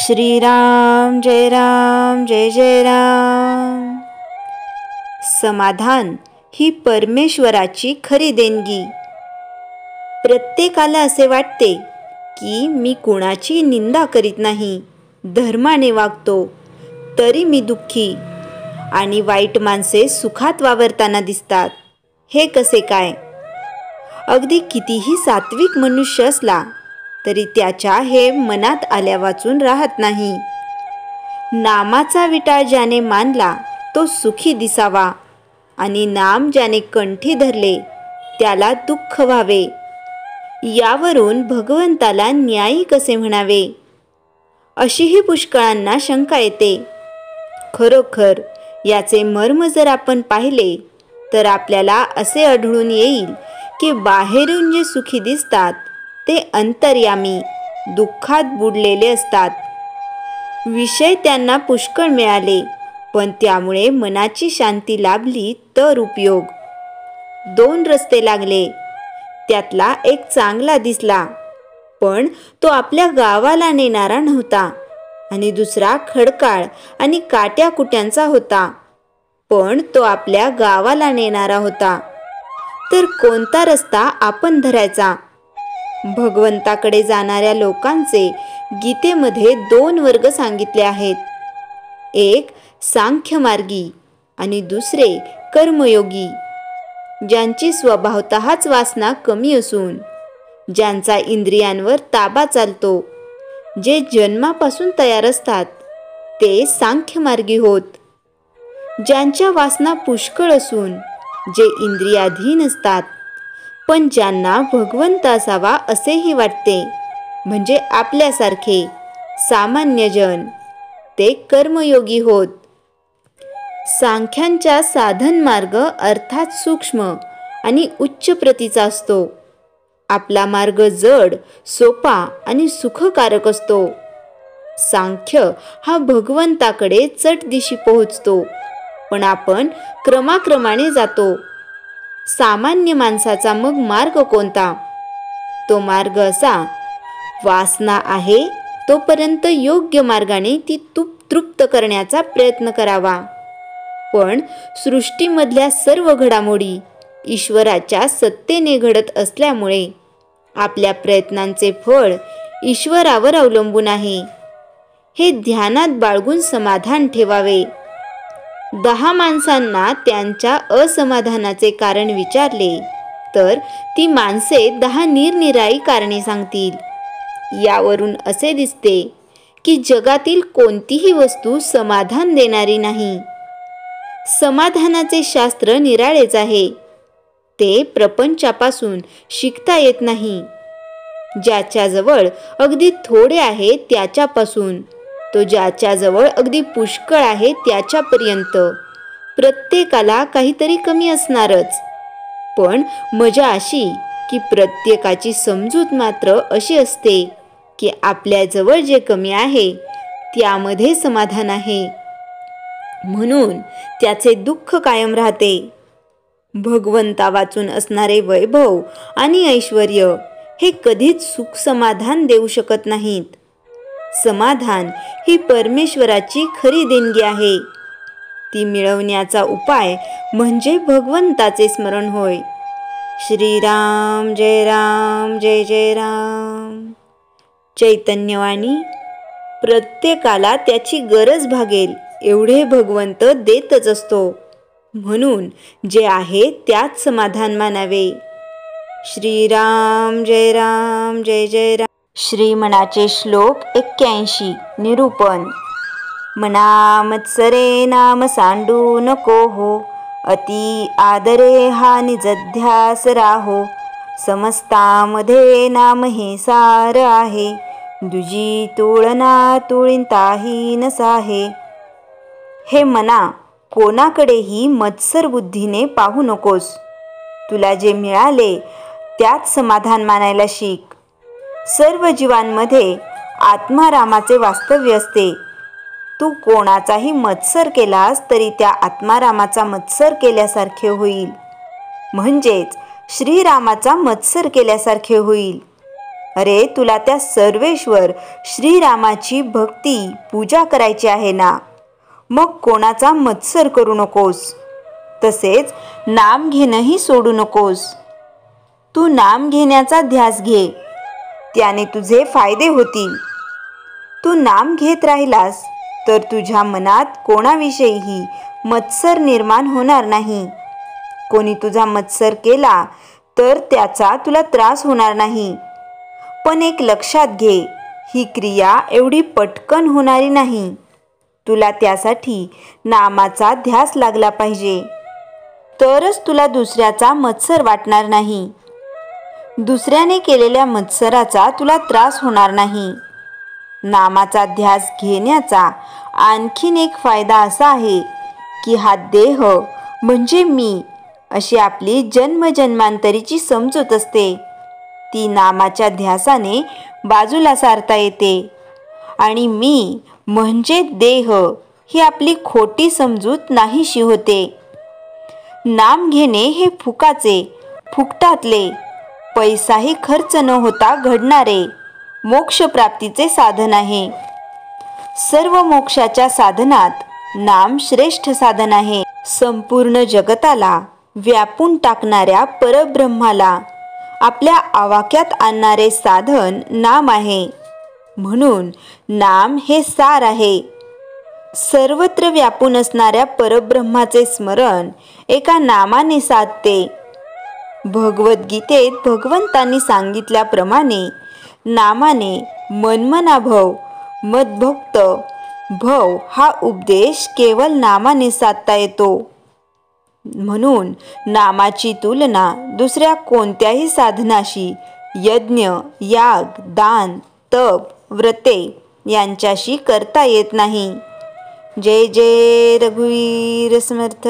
श्रीराम जय जय राम। समाधान ही परमेश्वराची खरी देणगी। प्रत्येकाला असे वाटते की मी कुणाची निंदा करीत नाही, धर्माने वागतो, तरी मी दुःखी आणि वाईट माणसे सुखात वावरताना दिसतात। हे कसे काय? अगदी कितीही सात्विक मनुष्य असला तरी त्याच्या हे मनात आल्या वाचून राहत नाही। नामाचा विटाळ ज्याने मानला तो सुखी दिसावा आणि नाम ज्याने कंठी धरले त्याला दुःख व्हावे। यावरून भगवंताला न्यायी कसे म्हणावे अशीही पुष्कळांना शंका येते। खरोखर याचे मर्म जर आपण पाहिले तर आपल्याला असे आढळून येईल की बाहेरून जे सुखी दिसतात ते अंतर्यामी दुःखात बुडलेले असतात। विषय त्यांना पुष्कळ मिळाले पण त्यामुळे मनाची शांती लाभली तर उपयोग। दोन रस्ते लागले, त्यातला एक चांगला दिसला पण तो आपल्या गावाला नेणारा नव्हता आणि दुसरा खडकाळ आणि काट्याकुट्यांचा होता पण तो आपल्या गावाला नेणारा होता। तर कोणता रस्ता आपण धरायचा? भगवंताकडे जाणाऱ्या लोकांचे गीतेमध्ये दोन वर्ग सांगितले आहेत, एक सांख्यमार्गी आणि दुसरे कर्मयोगी। ज्यांची स्वभावतःच वासना कमी असून ज्यांचा इंद्रियांवर ताबा चालतो, जे जन्मापासून तयार असतात ते सांख्यमार्गी होत। ज्यांच्या वासना पुष्कळ असून जे इंद्रियाधीन असतात पण ज्यांना भगवंत असावा असेही वाटते, म्हणजे आपल्यासारखे सामान्य जन, ते कर्मयोगी होत। सांख्यांचा साधन मार्ग अर्थात सूक्ष्म आणि उच्च प्रतीचा असतो। आपला मार्ग जड, सोपा आणि सुखकारक असतो। सांख्य हा भगवंताकडे चट दिशी पोहोचतो पण आपण क्रमाक्रमाने जातो। सामान्य माणसाचा मग मार्ग कोणता? तो मार्ग असा, वासना आहे तोपर्यंत योग्य मार्गाने ती तृप्त करण्याचा प्रयत्न करावा। पण सृष्टीमधल्या सर्व घडामोडी ईश्वराच्या सत्तेने घडत असल्यामुळे आपल्या प्रयत्नांचे फळ ईश्वरावर अवलंबून आहे। हे ध्यानात बाळगून समाधान ठेवावे। 10 माणसांना त्यांच्या असमाधानाचे कारण विचारले तर ती माणसे 10 निरनिराळी कारणे सांगतील। यावरून असे दिसते की जगातील कोणतीही वस्तू समाधान देणारी नाही। समाधानाचे शास्त्र निराळेच आहे, ते प्रपंचापासून शिकता येत नाही। ज्याच्याजवळ अगदी थोडे आहे त्याच्यापासून तो ज्याच्याजवळ अगदी पुष्कळ आहे त्याच्यापर्यंत प्रत्येकाला काहीतरी कमी असणारच। पण मजा अशी की प्रत्येकाची समजूत मात्र अशी असते की आपल्याजवळ जे कमी आहे त्यामध्ये समाधान आहे, म्हणून त्याचे दुःख कायम राहते। भगवंता वाचून असणारे वैभव आणि ऐश्वर्य हे कधीच सुख समाधान देऊ शकत नाहीत। समाधान ही परमेश्वराची खरी देणगी आहे। ती मिळवण्याचा उपाय म्हणजे भगवंताचे स्मरण होय। श्रीराम जय जय राम। चैतन्यवाणी प्रत्येकाला त्याची गरज भागेल एवढे भगवंत देतच असतो, म्हणून जे आहे त्यात समाधान मानावे। श्रीराम जय जय राम। श्रीमनाचे श्लोक 81 निरूपण। मना मत्सरे नाम सांडू नको हो, अति आदरे हा निजध्यास राहो। समस्तामध्ये नाम हे सार आहे, दुजी तुळना तुळींताही नसाहे। हे मना, कोणाकडेही मत्सर बुद्धीने पाहू नकोस। तुला जे मिळाले त्यात समाधान मानायला शिक। सर्व जीवांमध्ये आत्मारामाचे वास्तव्य असते। तू कोणाचाही मत्सर केलास तरी त्या आत्मारामाचा मत्सर केल्यासारखे होईल, म्हणजेच श्रीरामाचा मत्सर केल्यासारखे होईल। अरे तुला त्या सर्वेश्वर श्रीरामाची भक्ती पूजा करायची आहे ना, मग कोणाचा मत्सर करू नकोस. तसेच नाम घेणंही सोडू नकोस. तू नाम घेण्याचा ध्यास घे, त्याने तुझे फायदे होतील. तू नाम घेत राहिलास तर तुझ्या मनात कोणाविषयीही मत्सर निर्माण होणार नाही. कोणी तुझा मत्सर केला तर त्याचा तुला त्रास होणार नाही. पण एक लक्षात घे, ही क्रिया एवढी पटकन होणारी नाही. तुला त्यासाठी नामाचा ध्यास लागला पाहिजे, तरच तुला दुसऱ्याचा मत्सर वाटणार नाही. दुसऱ्याने केलेल्या मत्सराचा तुला त्रास होणार नाही. नामाचा ध्यास घेण्याचा आणखीन एक फायदा असा आहे की हा देह म्हणजे मी अशी आपली जन्मजन्मांतरीची समजूत असते, ती नामाच्या ध्यासाने बाजूला सारता येते. आणि मी म्हणजे देह ही आपली खोटी समजूत नाहीशी होते. नाम घेणे हे फुकाचे, फुकटातले, पैसाही खर्च न होता घडणारे मोक्षप्राप्तीचे साधन आहे. सर्व मोक्षाच्या साधनात नाम श्रेष्ठ साधन आहे. संपूर्ण जगताला व्यापून टाकणाऱ्या परब्रह्माला आपल्या आवाक्यात आणणारे साधन नाम आहे. म्हणून नाम हे सार आहे. सर्वत्र व्यापून असणाऱ्या परब्रह्माचे स्मरण एका नामाने साधते. भगवद्गीतेत भगवंतांनी सांगितल्याप्रमाणे नामाने मनमना भव, मद्भक्त भव हा उपदेश केवळ नामाने साधता येतो. म्हणून नामाची तुलना दुसऱ्या कोणत्याही साधनाशी, यज्ञ, याग, दान, तप, व्रते यांच्याशी करता येत नाही. जय जय रघुवीर समर्थ.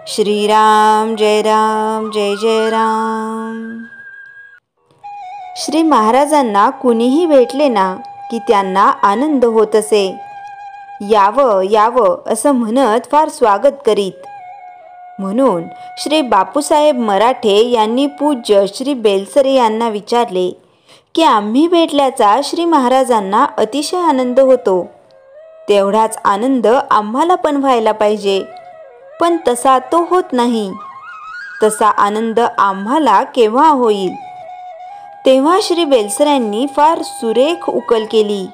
श्रीराम जय राम, जय जय राम. श्री महाराजांना कुणीही भेटले ना की त्यांना आनंद होत असे. यावं यावं असं म्हणत फार स्वागत करीत. म्हणून श्री बापूसाहेब मराठे यांनी पूज्य श्री बेलसरे यांना विचारले की आम्ही भेटल्याचा श्री महाराजांना अतिशय आनंद होतो, तेवढाच आनंद आम्हाला पण व्हायला पाहिजे, पण तसा तो होत नाही. तसा आनंद आम्हाला केव्हा होईल? तेव्हा श्री बेलसऱ्यांनी फार सुरेख उकल केली.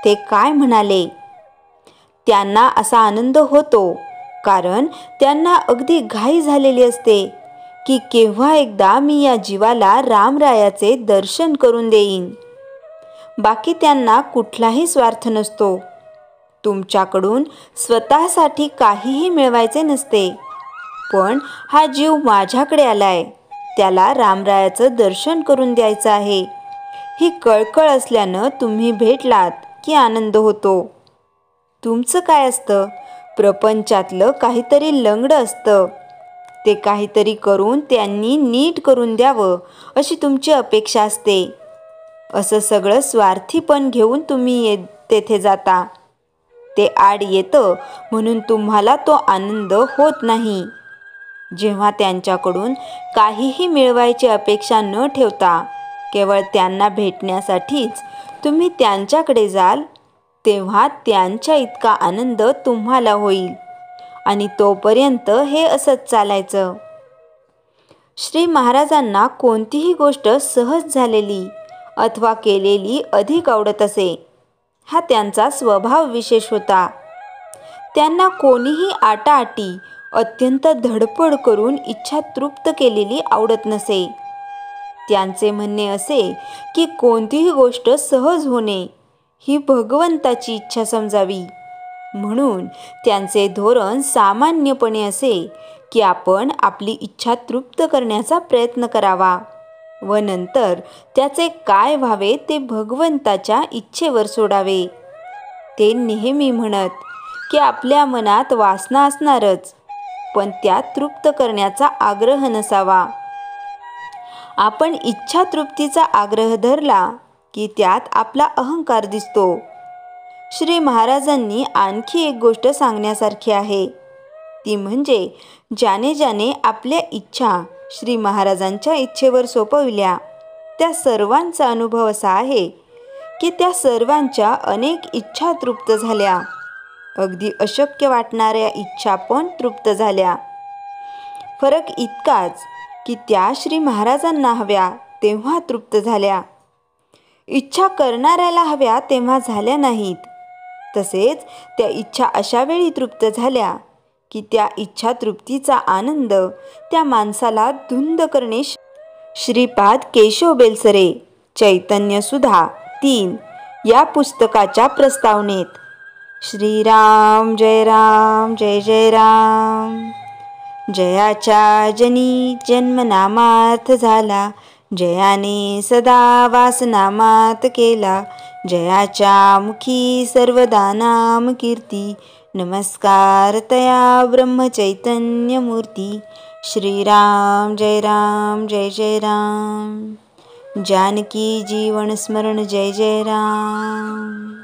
ते काय म्हणाले? त्यांना असा आनंद होतो कारण त्यांना अगदी घाई झालेली असते की केव्हा एकदा मी या जीवाला रामरायाचे दर्शन करून देईन. बाकी त्यांना कुठलाही स्वार्थ नसतो. तुमच्याकडून स्वतःसाठी काहीही मिळवायचे नसते, पण हा जीव माझ्याकडे आलाय, त्याला रामरायाचं दर्शन करून द्यायचं आहे, ही कळकळ असल्यानं तुम्ही भेटलात की आनंद होतो. तुमचं काय असतं? प्रपंचातलं काहीतरी लंगडं असतं, ते काहीतरी करून त्यांनी नीट करून द्यावं अशी तुमची अपेक्षा असते. असं सगळं स्वार्थीपण घेऊन तुम्ही तेथे जाता. ते आड येतं म्हणून तुम्हाला तो आनंद होत नाही. जेव्हा त्यांच्याकडून काहीही मिळवायची अपेक्षा न ठेवता केवळ त्यांना भेटण्यासाठीच तुम्ही त्यांच्याकडे जाल, तेव्हा त्यांच्या इतका आनंद तुम्हाला होईल. आणि तोपर्यंत हे असंच चालायचं. श्री महाराजांना कोणतीही गोष्ट सहज झालेली अथवा केलेली अधिक आवडत असे. हा त्यांचा स्वभाव विशेष होता. त्यांना कोणीही आटाआटी, अत्यंत धडपड करून इच्छा तृप्त केलेली आवडत नसे. त्यांचे म्हणणे असे की कोणतीही गोष्ट सहज होणे ही भगवंताची इच्छा समजावी. म्हणून त्यांचे धोरण सामान्यपणे असे की आपण आपली इच्छा तृप्त करण्याचा प्रयत्न करावा व नंतर त्याचे काय व्हावे ते भगवंताच्या इच्छेवर सोडावे. ते नेहमी म्हणत की आपल्या मनात वासना असणारच, पण त्या तृप्त करण्याचा आग्रह नसावा. आपण इच्छा तृप्तीचा आग्रह धरला की त्यात आपला अहंकार दिसतो. श्री महाराजांनी आणखी एक गोष्ट सांगण्यासारखी आहे, ती म्हणजे ज्याने ज्याने आपल्या इच्छा श्री महाराजांच्या इच्छेवर सोपविल्या त्या सर्वांचा अनुभव असा आहे की त्या सर्वांच्या अनेक इच्छा तृप्त झाल्या. अगदी अशक्य वाटणाऱ्या इच्छा पण तृप्त झाल्या. फरक इतकाच की त्या श्री महाराजांना हव्या तेव्हा तृप्त झाल्या, इच्छा करणाऱ्याला हव्या तेव्हा झाल्या नाहीत. तसेच त्या इच्छा अशा वेळी तृप्त झाल्या की त्या इच्छा तृप्तीचा आनंद त्या माणसाला धुंद करणे. श्रीपाद केशव बेलसरे चैतन्य सुधा 3 या पुस्तकाच्या प्रस्तावनेत. श्रीराम जय राम जय जय राम. जयाच्या जनी जन्मनामार्थ झाला, जयाने सदा वासनामात केला. जयाच्या मुखी सर्वदा नाम कीर्ती, नमस्कार तया ब्रह्मचैतन्य मूर्ती. श्रीराम जय राम जय जय राम. जानकी जीवन स्मरण जय जय राम.